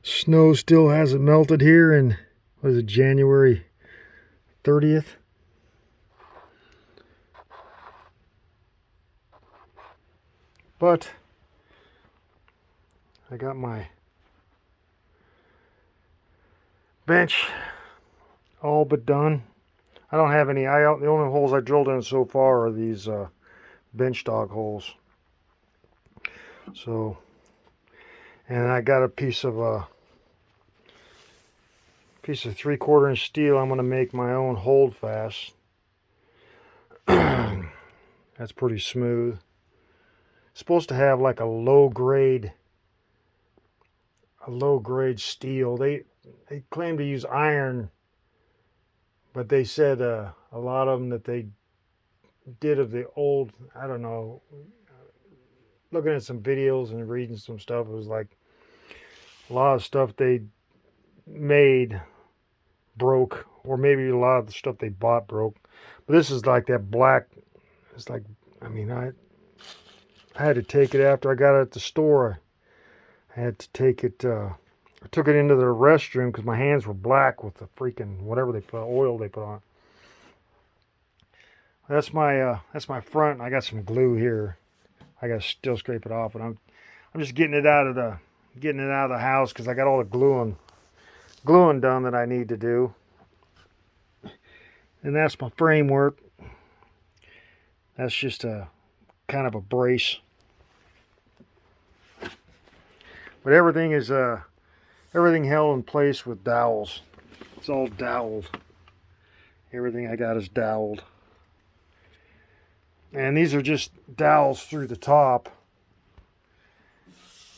Snow still hasn't melted here in, what is it, January 30th? But I got my bench all but done. I don't have any, the only holes I drilled in so far are these bench dog holes. So, and I got a piece of 3/4 inch steel. I'm going to make my own hold fast. That's pretty smooth. It's supposed to have like a low grade steel. They claim to use iron, but they said a lot of them that they did of the old, I don't know, looking at some videos and reading some stuff, it was like a lot of stuff they made broke, or maybe a lot of the stuff they bought broke. But this is like that black. It's like, I mean, I had to take it after I got it at the store. I had to take it. I took it into the restroom because my hands were black with the freaking whatever they put, oil they put on. That's my front. I got some glue here. I got to still scrape it off, and I'm just getting it out of the house because I got all the gluing done that I need to do. And that's my framework. That's just a kind of a brace. But everything is everything held in place with dowels. It's all doweled. Everything I got is doweled. And these are just dowels through the top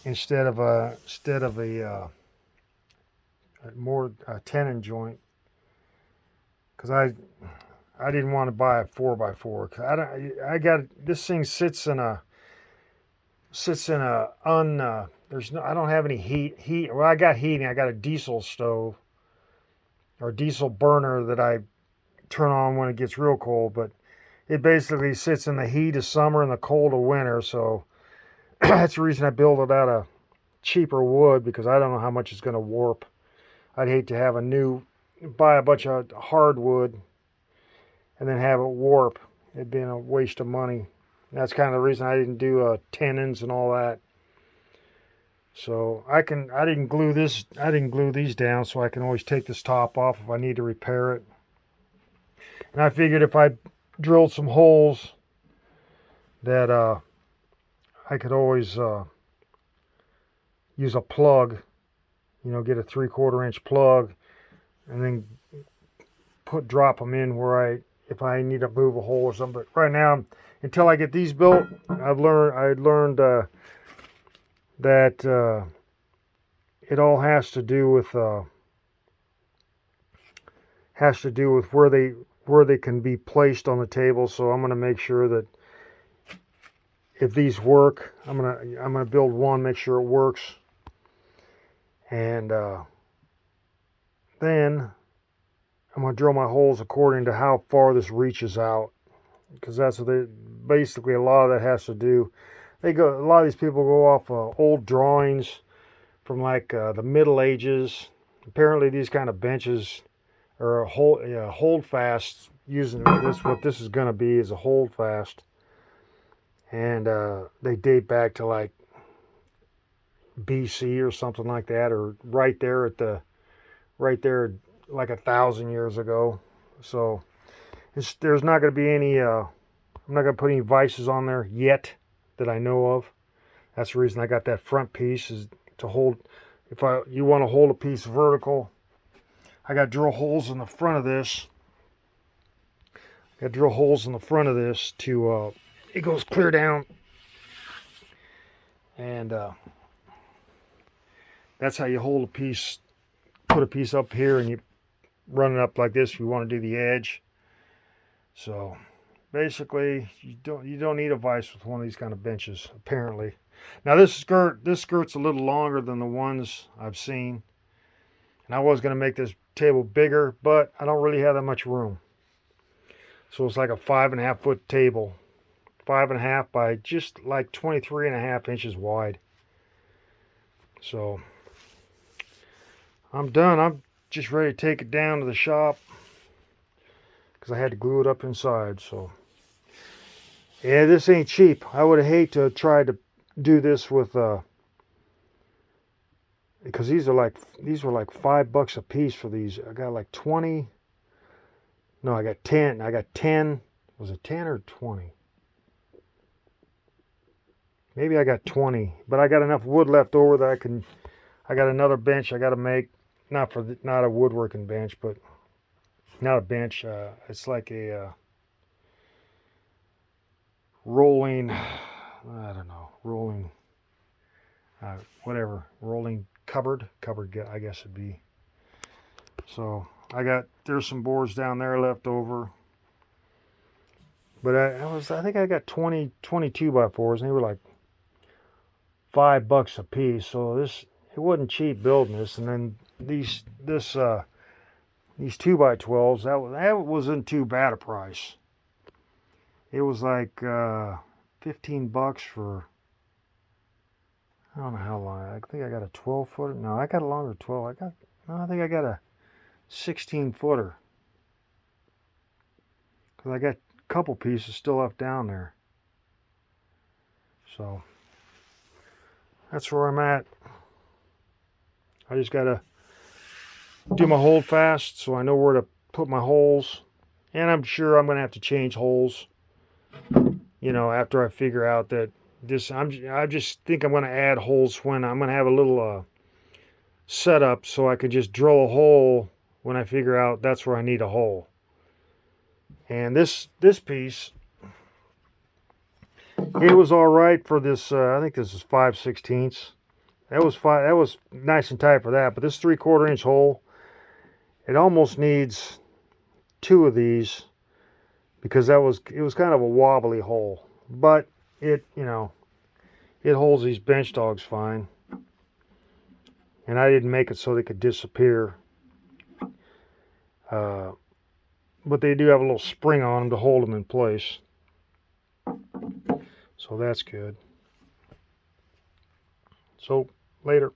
instead of a more tenon joint. Because I didn't want to buy a 4x4. I got this thing sits in a there's no, I don't have any heat. Well, I got heating. I got a diesel stove or diesel burner that I turn on when it gets real cold, but it basically sits in the heat of summer and the cold of winter. So that's the reason I build it out of cheaper wood, because I don't know how much it's going to warp. I'd hate to buy a bunch of hardwood and then have it warp. It'd be a waste of money. That's kind of the reason I didn't do tenons and all that. So I didn't glue these down, so I can always take this top off if I need to repair it. And I figured if I drilled some holes that I could always use a plug, get a 3/4 inch plug, and then drop them in if I need to move a hole or something. But right now, until I get these built, I learned that it all has to do with where they can be placed on the table. So I'm going to make sure that if these work, I'm gonna build one, make sure it works, and then I'm going to drill my holes according to how far this reaches out, because that's what basically a lot of that has to do. A lot of these people go off old drawings from like the Middle Ages. Apparently these kind of benches are a hold fast, using what this is going to be is a hold fast. And they date back to like BC or something like that, or right there like 1,000 years ago. So there's not going to be any. I'm not going to put any vices on there yet that I know of. That's the reason I got that front piece, is to hold. If you want to hold a piece vertical, I got drill holes in the front of this. To it goes clear down, and that's how you hold a piece. Put a piece up here, and you run it up like this if you want to do the edge. So basically, you don't need a vise with one of these kind of benches, apparently. Now this skirt's a little longer than the ones I've seen, and I was going to make this table bigger, but I don't really have that much room. So it's like a 5.5 foot table, 5.5 by just like 23.5 inches wide. So I'm done. I'm just ready to take it down to the shop because I had to glue it up inside. So yeah, this ain't cheap. I would hate to try to do this with because these were like $5 a piece for these. I got like 20. No, I got 10. I got 10. Was it 10 or 20? Maybe I got 20, but I got enough wood left over that I got another bench I got to make. Not a woodworking bench, but not a bench. It's like a rolling, I don't know, rolling, whatever, rolling cupboard, I guess it'd be. So there's some boards down there left over. But I think I got 22 by 4s, and they were like $5 a piece. So it wasn't cheap building this. And then these 2 by 12s, that wasn't too bad a price. It was like $15 for, I don't know how long. I think I got a 12-footer. No, I got a longer 12. I think I got a 16-footer. Because I got a couple pieces still left down there. So that's where I'm at. I just got to do my hold fast so I know where to put my holes. And I'm sure I'm going to have to change holes, after I figure out that I just think I'm going to add holes when I'm going to have a little setup so I could just drill a hole when I figure out that's where I need a hole. And this piece, it was all right for this. I think this is 5/16. That was nice and tight for that. But this 3/4 inch hole, it almost needs 2 of these because it was kind of a wobbly hole. But it holds these bench dogs fine. And I didn't make it so they could disappear. But they do have a little spring on them to hold them in place. So that's good. So later.